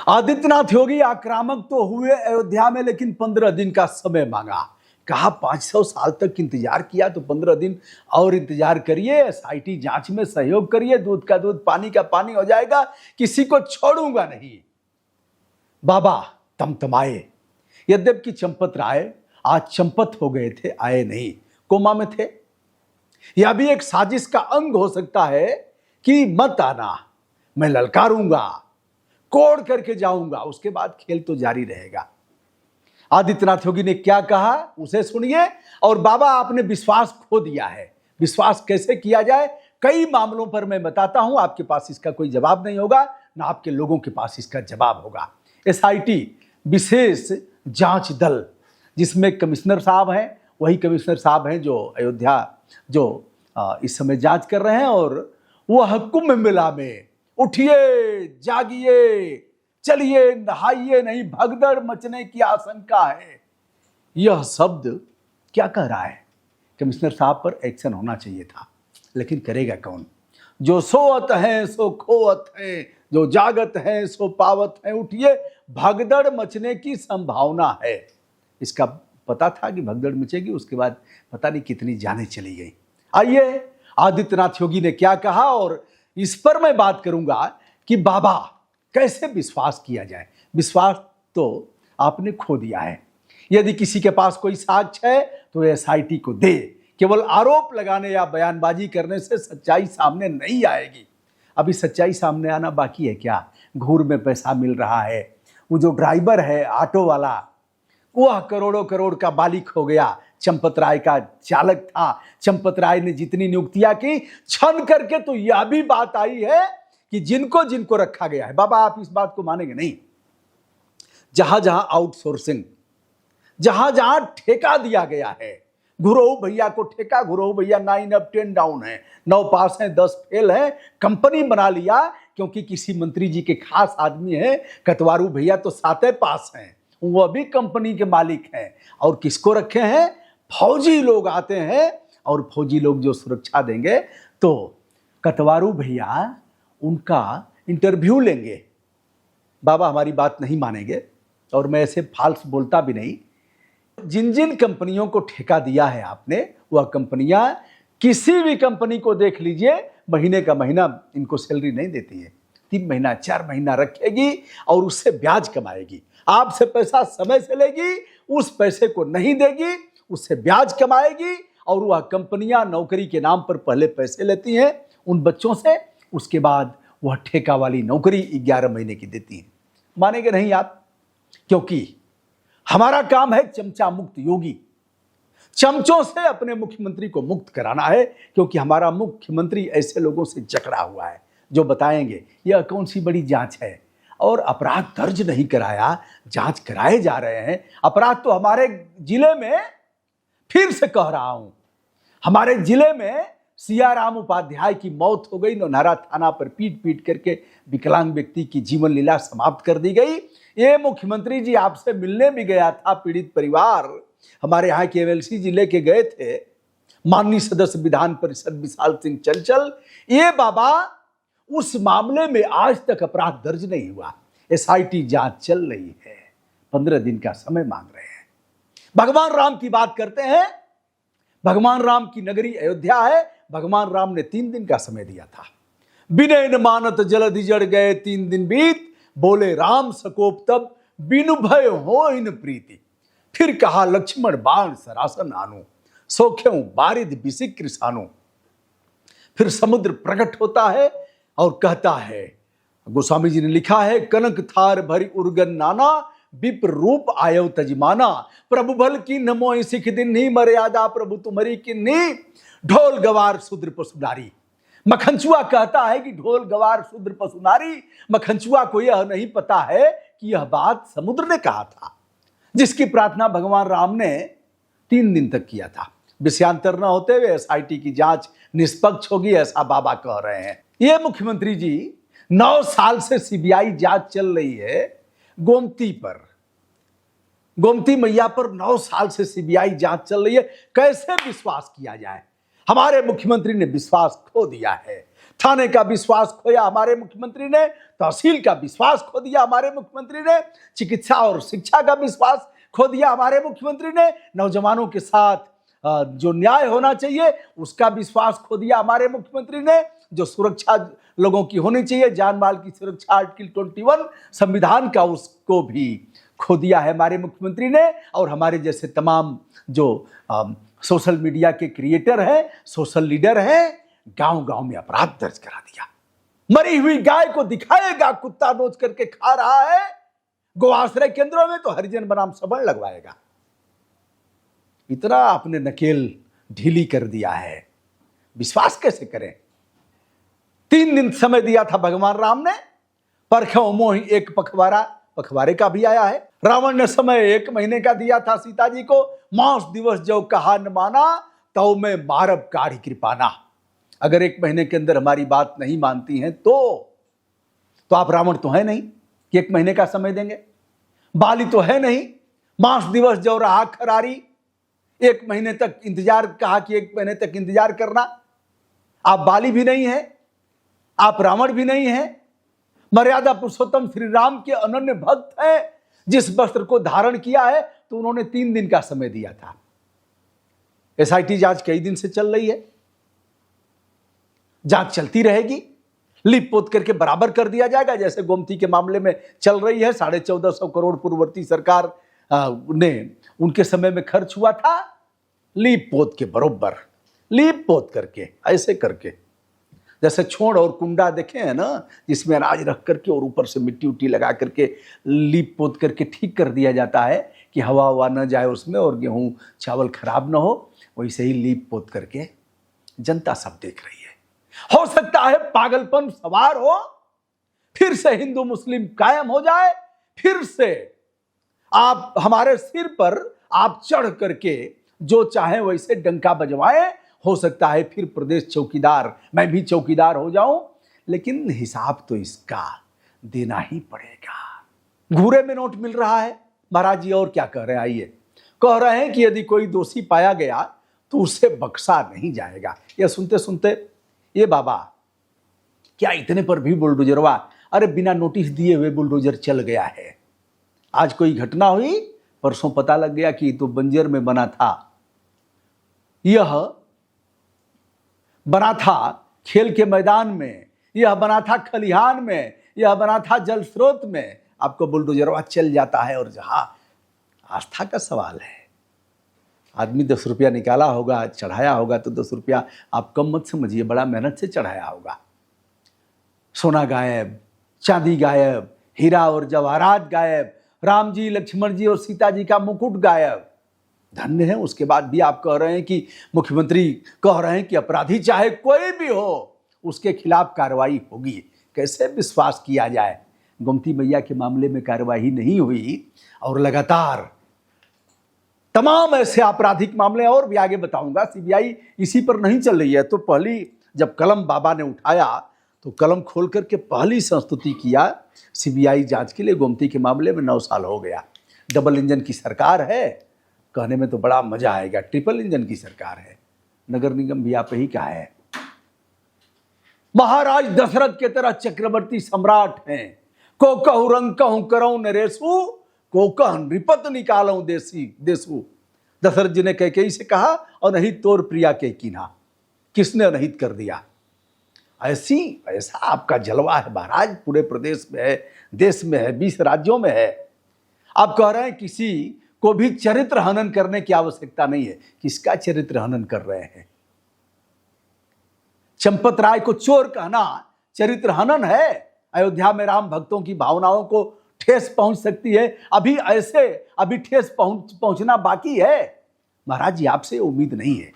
आदित्यनाथ योगी आक्रामक तो हुए अयोध्या में, लेकिन 15 दिन का समय मांगा। कहा 500 साल तक इंतजार किया तो 15 दिन और इंतजार करिए, एसआईटी जांच में सहयोग करिए, दूध का दूध पानी का पानी हो जाएगा, किसी को छोड़ूंगा नहीं। बाबा तमतमाए। यद्यपि चंपत राय आज चंपत हो गए थे, आए नहीं, कोमा में थे। यह भी एक साजिश का अंग हो सकता है कि मत आना, मैं ललकारूंगा, कोड़ करके जाऊंगा, उसके बाद खेल तो जारी रहेगा। आदित्यनाथ योगी ने क्या कहा उसे सुनिए। और बाबा आपने विश्वास खो दिया है। विश्वास कैसे किया जाए, कई मामलों पर मैं बताता हूं। आपके पास इसका कोई जवाब नहीं होगा, ना आपके लोगों के पास इसका जवाब होगा। एसआईटी विशेष जांच दल, जिसमें कमिश्नर साहब हैं, वही कमिश्नर साहब हैं जो अयोध्या जो इस समय जांच कर रहे हैं। और वह कुंभ मेला में उठिए जागिए चलिए नहाइए नहीं, भगदड़ मचने की आशंका है, यह शब्द क्या कह रहा है? कमिश्नर साहब पर एक्शन होना चाहिए था, लेकिन करेगा कौन? जो सोवत है सो खोवत है, जो जागत है सो पावत है। उठिए, भगदड़ मचने की संभावना है। इसका पता था कि भगदड़ मचेगी, उसके बाद पता नहीं कितनी जानें चली गई। आइए आदित्यनाथ योगी ने क्या कहा, और इस पर मैं बात करूंगा कि बाबा कैसे विश्वास किया जाए। विश्वास तो आपने खो दिया है। यदि किसी के पास कोई साक्ष्य है तो एसआईटी को दे। केवल आरोप लगाने या बयानबाजी करने से सच्चाई सामने नहीं आएगी। अभी सच्चाई सामने आना बाकी है क्या? घूर में पैसा मिल रहा है, वो जो ड्राइवर है ऑटो वाला, वह करोड़ों करोड़ का मालिक हो गया। चंपत राय का चालक था। चंपत राय ने जितनी नियुक्तियां की, छन करके तो यह भी बात आई है कि जिनको जिनको रखा गया है, बाबा आप इस बात को मानेंगे नहीं, जहां जहां आउटसोर्सिंग, जहां जहां ठेका दिया गया है, घुरहु भैया को ठेका, घुरहु भैया 9 अप 10 डाउन है, 9 पास हैं 10 फेल है, कंपनी बना लिया क्योंकि किसी मंत्री जी के खास आदमी है। कतवारू भैया तो 7 पास हैं, वह भी कंपनी के मालिक हैं। और किसको रखे हैं? फौजी लोग आते हैं, और फौजी लोग जो सुरक्षा देंगे, तो कतवारू भैया उनका इंटरव्यू लेंगे। बाबा हमारी बात नहीं मानेंगे, और मैं ऐसे फाल्स बोलता भी नहीं। जिन जिन कंपनियों को ठेका दिया है आपने, वह कंपनियां, किसी भी कंपनी को देख लीजिए, महीने का महीना इनको सैलरी नहीं देती है। 3 महीना 4 महीना रखेगी और उससे ब्याज कमाएगी। आपसे पैसा समय से लेगी, उस पैसे को नहीं देगी, उससे ब्याज कमाएगी। और वह कंपनियां नौकरी के नाम पर पहले पैसे लेती हैं उन बच्चों से, उसके बाद वह ठेका वाली नौकरी 11 महीने की देती है। मानेंगे नहीं आप, क्योंकि हमारा काम है चमचा मुक्त योगी। चमचों से अपने मुख्यमंत्री को मुक्त कराना है, क्योंकि हमारा मुख्यमंत्री ऐसे लोगों से जकड़ा हुआ है जो बताएंगे यह कौन सी बड़ी जांच है। और अपराध दर्ज नहीं कराया, जांच कराए जा रहे हैं। अपराध तो हमारे जिले में, फिर से कह रहा हूं, हमारे जिले में सियाराम उपाध्याय की मौत हो गई। नौनारा थाना पर पीट पीट करके विकलांग व्यक्ति की जीवन लीला समाप्त कर दी गई। ये मुख्यमंत्री जी आपसे मिलने भी गया था पीड़ित परिवार, हमारे यहाँ के एमएलसी जिले के गए थे, माननीय सदस्य विधान परिषद विशाल सिंह चंचल। ये बाबा उस मामले में आज तक अपराध दर्ज नहीं हुआ। एसआईटी जांच चल रही है, 15 दिन का समय मांग रहे हैं। भगवान राम की बात करते हैं, भगवान राम की नगरी अयोध्या है। भगवान राम ने 3 दिन का समय दिया था। बिनय न मानत जलधि जड़ गए 3 दिन बीत, बोले राम सकोप तब बिनु भय हो इन प्रीति। फिर कहा लक्ष्मण बाण सरासन आनु, सोख्यों बारिद बिसिक कृषानु। फिर समुद्र प्रकट होता है और कहता है, गोस्वामी जी ने लिखा है, कनक थार भरी उर्गन नाना, विप्र रूप आयो तजमाना। प्रभु भल की नमो सिख दिन ही, मर्यादा प्रभु तुम्हारी किन्नी। ढोल गवार शूद्र पशु नारी। मखनचुआ कहता है कि ढोल गवार शूद्र पशु नारी। मखनचुआ को यह नहीं पता है कि यह बात समुद्र ने कहा था, जिसकी प्रार्थना भगवान राम ने 3 दिन तक किया था। विषयांतर न होते हुए एसआईटी की जांच निष्पक्ष होगी, ऐसा बाबा कह रहे हैं। ये मुख्यमंत्री जी 9 साल से सीबीआई जांच चल रही है गोमती पर, गोमती मैया पर 9 साल से सीबीआई जांच चल रही है। कैसे विश्वास किया जाए? हमारे मुख्यमंत्री ने विश्वास खो दिया है। थाने का विश्वास खोया हमारे मुख्यमंत्री ने, तहसील का विश्वास खो दिया हमारे मुख्यमंत्री ने, चिकित्सा और शिक्षा का विश्वास खो दिया हमारे मुख्यमंत्री ने, नौजवानों के साथ जो न्याय होना चाहिए उसका विश्वास खो दिया हमारे मुख्यमंत्री ने, जो सुरक्षा लोगों की होनी चाहिए, जान माल की सुरक्षा आर्टिकल 21 संविधान का, उसको भी खो दिया है हमारे मुख्यमंत्री ने। और हमारे जैसे तमाम जो सोशल मीडिया के क्रिएटर हैं, सोशल लीडर हैं, गांव गांव में अपराध दर्ज करा दिया। मरी हुई गाय को दिखाएगा कुत्ता नोच करके खा रहा है, गोआश्रय केंद्रों में तो हरिजन बनाम सबल लगवाएगा। इतना आपने नकेल ढीली कर दिया है, विश्वास कैसे करें। 3 दिन समय दिया था भगवान राम ने, परखो मोहि एक पखवाड़ा, पखवाड़े का भी आया है। रावण ने समय 1 महीने का दिया था सीता जी को, मास दिवस जो कहा न माना, तो मैं मारब काढ़ी कृपाना। अगर 1 महीने के अंदर हमारी बात नहीं मानती हैं तो आप रावण तो है नहीं कि 1 महीने का समय देंगे, बाली तो है नहीं, मास दिवस जो रहा खरारी, 1 महीने तक इंतजार कहा कि 1 महीने तक इंतजार करना। आप बाली भी नहीं है, आप रावण भी नहीं है, मर्यादा पुरुषोत्तम श्री राम के अनन्य भक्त हैं। जिस वस्त्र को धारण किया है तो उन्होंने 3 दिन का समय दिया था। एसआईटी जांच कई दिन से चल रही है, जांच चलती रहेगी, लिप पोत करके बराबर कर दिया जाएगा जैसे गोमती के मामले में चल रही है। 1450 करोड़ पूर्ववर्ती सरकार ने उनके समय में खर्च हुआ था, लीप पोत के बरोबर, लीप पोत करके, ऐसे करके, जैसे छोड़ और कुंडा देखे हैं ना, जिसमें अनाज रख करके और ऊपर से मिट्टी उट्टी लगा करके लीप पोत करके ठीक कर दिया जाता है कि हवा हवा न जाए उसमें और गेहूं चावल खराब न हो, वैसे ही लीप पोत करके जनता सब देख रही है। हो सकता है पागलपन सवार हो, फिर से हिंदू मुस्लिम कायम हो जाए, फिर से आप हमारे सिर पर आप चढ़ करके जो चाहे वैसे डंका बजवाएं। हो सकता है फिर प्रदेश चौकीदार, मैं भी चौकीदार हो जाऊं, लेकिन हिसाब तो इसका देना ही पड़ेगा। घूरे में नोट मिल रहा है महाराज जी, और क्या कह रहे हैं, आइए। कह रहे हैं कि यदि कोई दोषी पाया गया तो उसे बख्शा नहीं जाएगा। यह सुनते सुनते ये बाबा क्या इतने पर भी बुलडोजरवा, अरे बिना नोटिस दिए हुए बुलडोजर चल गया है। आज कोई घटना हुई, परसों पता लग गया कि तो बंजर में बना था, यह बना था खेल के मैदान में, यह बना था खलिहान में, यह बना था जल स्रोत में। आपको बुलडोजरवा चल जाता है। और जहां आस्था का सवाल है, आदमी 10 रुपया निकाला होगा, चढ़ाया होगा, तो 10 रुपया आप कम मत समझिए, बड़ा मेहनत से चढ़ाया होगा। सोना गायब, चांदी गायब, हीरा और जवाहरात गायब, राम जी, लक्ष्मण जी और सीता जी का मुकुट गायब। धन्य है। उसके बाद भी आप कह रहे हैं कि मुख्यमंत्री कह रहे हैं कि अपराधी चाहे कोई भी हो उसके खिलाफ कार्रवाई होगी। कैसे विश्वास किया जाए। गोमती मैया के मामले में कार्रवाई नहीं हुई और लगातार तमाम ऐसे आपराधिक मामले और भी आगे बताऊंगा। सीबीआई इसी पर नहीं चल रही है, तो पहली जब कलम बाबा ने उठाया तो कलम खोल करके पहली संस्तुति किया सीबीआई जांच के लिए। गोमती के मामले में 9 साल हो गया। डबल इंजन की सरकार है, कहने में तो बड़ा मजा आएगा, ट्रिपल इंजन की सरकार है। नगर निगम भी आप ही का है। महाराज दशरथ के तरह चक्रवर्ती सम्राट हैं। को कहूं रंग कहूं करऊं नरेशु, को कह नृपत निकालूं देसु। दशरथ जी ने कैकेयी से कहा, और नहीं तोर प्रिया के कीन्हा, किसने अनहित कर दिया। ऐसा आपका जलवा है महाराज, पूरे प्रदेश में है, देश में है, 20 राज्यों में है। आप कह रहे हैं किसी को भी चरित्र हनन करने की आवश्यकता नहीं है। किसका चरित्र हनन कर रहे हैं? चंपत राय को चोर कहना चरित्र हनन है? अयोध्या में राम भक्तों की भावनाओं को ठेस पहुंच सकती है, अभी ठेस पहुंचना बाकी है। महाराज जी, आपसे उम्मीद नहीं है।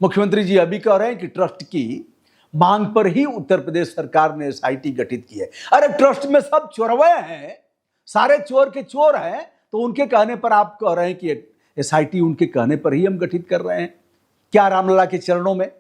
मुख्यमंत्री जी अभी कह रहे हैं कि ट्रस्ट की मांग पर ही उत्तर प्रदेश सरकार ने एसआईटी गठित की है। अरे ट्रस्ट में सब चोरवे हैं, सारे चोर के चोर हैं, तो उनके कहने पर आप कह रहे हैं कि एसआईटी उनके कहने पर ही हम गठित कर रहे हैं। क्या रामलला के चरणों में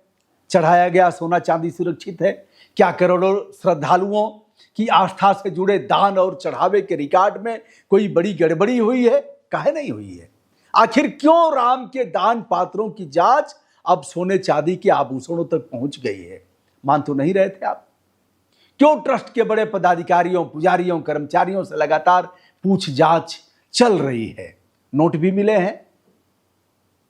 चढ़ाया गया सोना चांदी सुरक्षित है? क्या करोड़ों श्रद्धालुओं की आस्था से जुड़े दान और चढ़ावे के रिकॉर्ड में कोई बड़ी गड़बड़ी हुई है? काहे नहीं हुई है? आखिर क्यों राम के दान पात्रों की जांच अब सोने चांदी के आभूषणों तक पहुंच गई है? मान तो नहीं रहे थे आप? क्यों ट्रस्ट के बड़े पदाधिकारियों, पुजारियों, कर्मचारियों से लगातार पूछ जांच चल रही है? नोट भी मिले हैं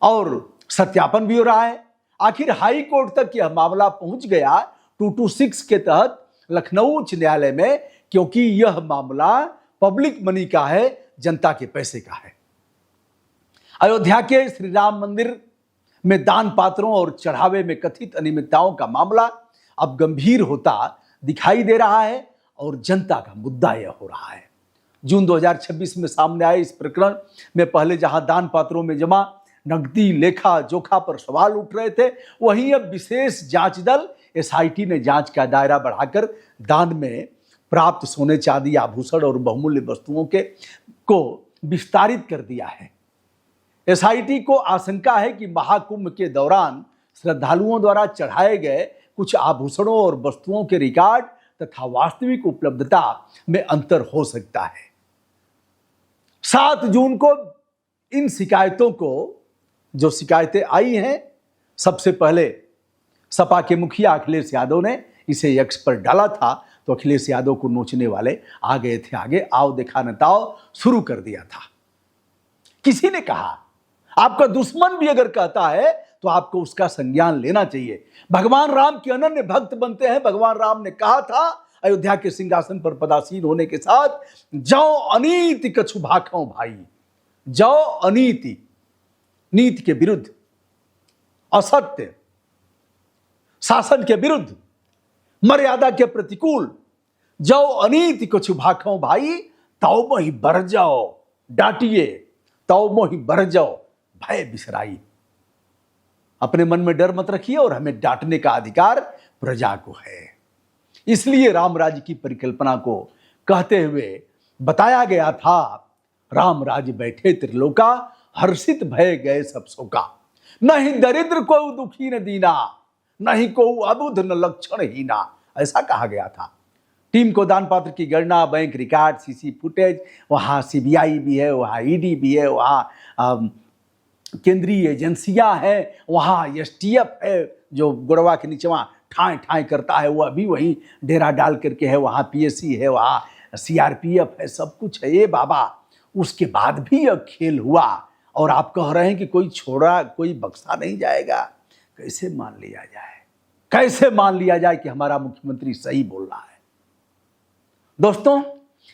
और सत्यापन भी हो रहा है। आखिर हाई कोर्ट तक यह मामला पहुंच गया 226 के तहत लखनऊ उच्च न्यायालय में, क्योंकि यह मामला पब्लिक मनी का है, जनता के पैसे का है। अयोध्या के श्री राम मंदिर में दान पात्रों और चढ़ावे में कथित अनियमितताओं का मामला अब गंभीर होता दिखाई दे रहा है और जनता का मुद्दा यह हो रहा है। जून 2026 में सामने आए इस प्रकरण में पहले जहां दान पात्रों में जमा नकदी लेखा जोखा पर सवाल उठ रहे थे, वहीं अब विशेष जांच दल एसआईटी ने जांच का दायरा बढ़ाकर दान में प्राप्त सोने चांदी आभूषण और बहुमूल्य वस्तुओं को विस्तारित कर दिया है। एसआईटी को आशंका है कि महाकुंभ के दौरान श्रद्धालुओं द्वारा चढ़ाए गए कुछ आभूषणों और वस्तुओं के रिकॉर्ड तथा वास्तविक उपलब्धता में अंतर हो सकता है। 7 जून को इन शिकायतों को, जो शिकायतें आई हैं, सबसे पहले सपा के मुखिया अखिलेश यादव ने इसे एक्स पर डाला था, तो अखिलेश यादव को नोचने वाले आ गए थे आगे, आओ देखा नताओ शुरू कर दिया था। किसी ने कहा, आपका दुश्मन भी अगर कहता है तो आपको उसका संज्ञान लेना चाहिए। भगवान राम के अनन्य भक्त बनते हैं। भगवान राम ने कहा था अयोध्या के सिंहासन पर पदासीन होने के साथ, जौ अनीति कछु भाखों भाई, जौ अनीति, नीति के विरुद्ध, असत्य शासन के विरुद्ध, मर्यादा के प्रतिकूल, जौ अनीति कछु भाखों भाई, तौ मोहि बर जाओ, डांटिए, तौ मोहि बर जाओ, भय बिसराई। अपने मन में डर मत रखिए और हमें डांटने का अधिकार प्रजा को है। इसलिए राम राज्य की परिकल्पना को कहते हुए बताया गया था, राम राज्य बैठे त्रिलोका, हर्षित भय गए सब शोका, नहीं दरिद्र को दुखी न दीना, नहीं को अबुध न लक्षण हीना, ऐसा कहा गया था। टीम को दान पात्र की गणना, बैंक रिकॉर्ड, सीसी फुटेज, वहां सीबीआई भी है, वहां ईडी भी है, वहां केंद्रीय एजेंसियां हैं, वहां एसटीएफ है जो गुड़वा के नीचे वहां ठाए ठाए करता है, वह भी वहीं डेरा डाल करके है, वहां पीएससी है, वहां सीआरपीएफ है, सब कुछ है। ये बाबा, उसके बाद भी यह खेल हुआ और आप कह रहे हैं कि कोई छोड़ा, कोई बख्शा नहीं जाएगा। कैसे मान लिया जाए, कैसे मान लिया जाए कि हमारा मुख्यमंत्री सही बोल रहा है? दोस्तों,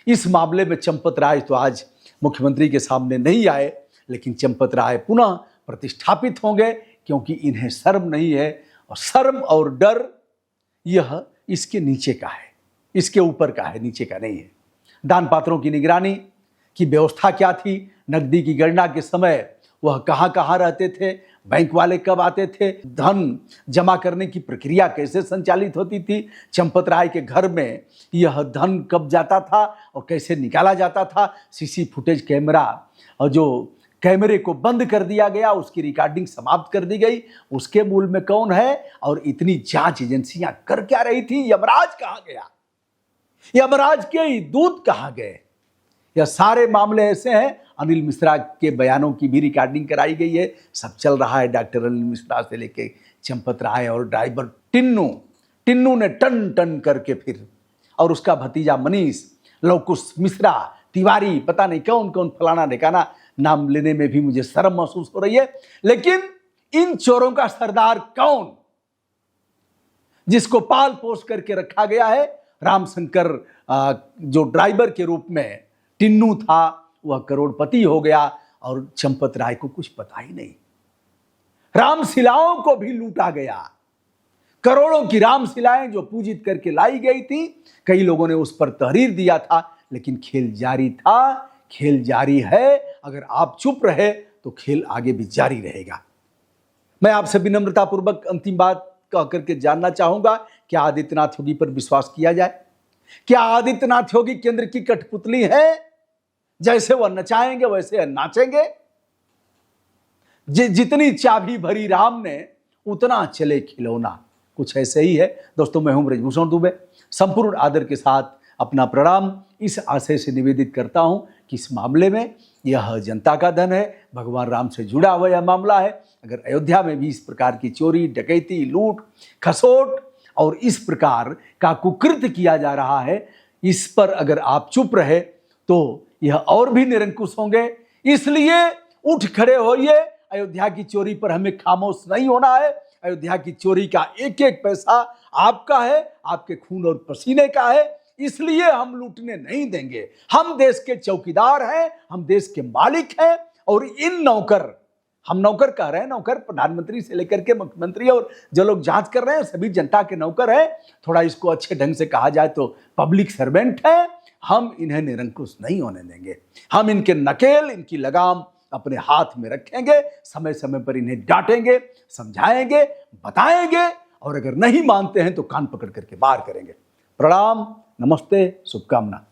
इस मामले में चंपत राय तो आज मुख्यमंत्री के सामने नहीं आए, लेकिन चंपत राय पुनः प्रतिष्ठापित होंगे, क्योंकि इन्हें शर्म नहीं है। और शर्म और डर यह इसके नीचे का है, इसके ऊपर का है, नीचे का नहीं है। दान पात्रों की निगरानी की व्यवस्था क्या थी? नकदी की गणना के समय वह कहां कहां रहते थे? बैंक वाले कब आते थे? धन जमा करने की प्रक्रिया कैसे संचालित होती थी? चंपत राय के घर में यह धन कब जाता था और कैसे निकाला जाता था? सीसी फुटेज कैमरा, और जो कैमरे को बंद कर दिया गया, उसकी रिकॉर्डिंग समाप्त कर दी गई, उसके मूल में कौन है? और इतनी जांच एजेंसियां कर क्या रही थी? यमराज कहां गया? यमराज के दूत कहां गए? यह सारे मामले ऐसे हैं। अनिल मिश्रा के बयानों की भी रिकॉर्डिंग कराई गई है, सब चल रहा है। डॉक्टर अनिल मिश्रा से लेके चंपत राय और ड्राइवर टिन्नू ने टन टन करके फिर, और उसका भतीजा मनीष, लवकुश मिश्रा, तिवारी, पता नहीं कौन कौन, फलाना ढिकाना, नाम लेने में भी मुझे शर्म महसूस हो रही है। लेकिन इन चोरों का सरदार कौन, जिसको पाल पोस करके रखा गया है? रामशंकर जो ड्राइवर के रूप में टिन्नू था, वह करोड़पति हो गया और चंपत राय को कुछ पता ही नहीं। रामशिलाओं को भी लूटा गया। करोड़ों की रामशिलाएं जो पूजित करके लाई गई थी, कई लोगों ने उस पर तहरीर दिया था, लेकिन खेल जारी था, खेल जारी है। अगर आप चुप रहे तो खेल आगे भी जारी रहेगा। मैं आपसे विनम्रतापूर्वक अंतिम बात कह करके जानना चाहूंगा, क्या आदित्यनाथ योगी पर विश्वास किया जाए? क्या आदित्यनाथ योगी केंद्र की कठपुतली है? जैसे वह नचाएंगे वैसे नाचेंगे? जितनी चाबी भरी राम ने, उतना चले खिलौना, कुछ ऐसे ही है। दोस्तों, मैं हूं ब्रजभूषण दुबे, संपूर्ण आदर के साथ अपना प्रणाम इस आशय से निवेदित करता हूं कि इस मामले में यह जनता का धन है, भगवान राम से जुड़ा हुआ यह मामला है। अगर अयोध्या में भी इस प्रकार की चोरी, डकैती, लूट, खसोट और इस प्रकार का कुकृत्य किया जा रहा है, इस पर अगर आप चुप रहे तो यह और भी निरंकुश होंगे। इसलिए उठ खड़े होइए। अयोध्या की चोरी पर हमें खामोश नहीं होना है। अयोध्या की चोरी का एक एक पैसा आपका है, आपके खून और पसीने का है, इसलिए हम लूटने नहीं देंगे। हम देश के चौकीदार हैं, हम देश के मालिक हैं, और इन नौकर, हम नौकर कह रहे हैं, नौकर प्रधानमंत्री से लेकर के मुख्यमंत्री और जो लोग जांच कर रहे हैं सभी जनता के नौकर हैं। थोड़ा इसको अच्छे ढंग से कहा जाए तो पब्लिक सर्वेंट है। हम इन्हें निरंकुश नहीं होने देंगे। हम इनके नकेल, इनकी लगाम अपने हाथ में रखेंगे, समय समय पर इन्हें डांटेंगे, समझाएंगे, बताएंगे, और अगर नहीं मानते हैं तो कान पकड़ करके बाहर करेंगे। प्रणाम, नमस्ते, शुभकामना।